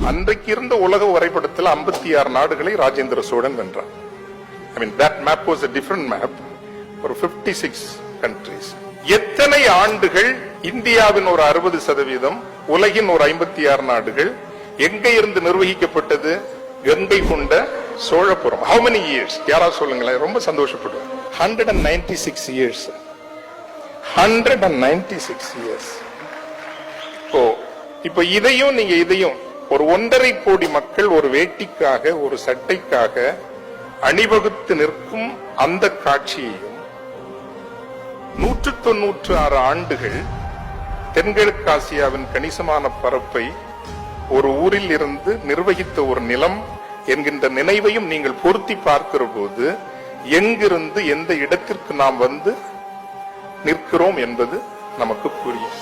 அன்றைக்கு இருந்த உலக வரைபடத்தில் 56 நாடுகளை ராஜேந்திர சோழன் வென்றார். I mean that map was a different map for 56 countries. எத்தனை ஆண்டுகள் இந்தியாவின் ஒரு 60%, உலகின் ஒரு 56 நாடுகள் எங்க இருந்து நிர்வகிக்கப்பட்டது? கங்கை கொண்ட சோழபுரம். How many years? யாரா சொல்லுங்களேன், ரொம்ப சந்தோஷப்படுவேன். 196 years. 196 years. இப்ப இதையும் ஒரு 1.5 கோடி மக்கள் ஒரு வேட்டிக்காக, ஒரு சட்டைக்காக அணிவகுத்து நிற்கும் அந்த காட்சியையும் 196 ஆண்டுகள் தென்கிழக்காசியாவின் கணிசமான பரப்பை ஒரு ஊரில் இருந்து நிர்வகித்த ஒரு நிலம் என்கின்ற நினைவையும் நீங்கள் பொருத்தி பார்க்கிற போது எங்கிருந்து எந்த இடத்திற்கு நாம் வந்து நிற்கிறோம் என்பது நமக்கு புரியும்.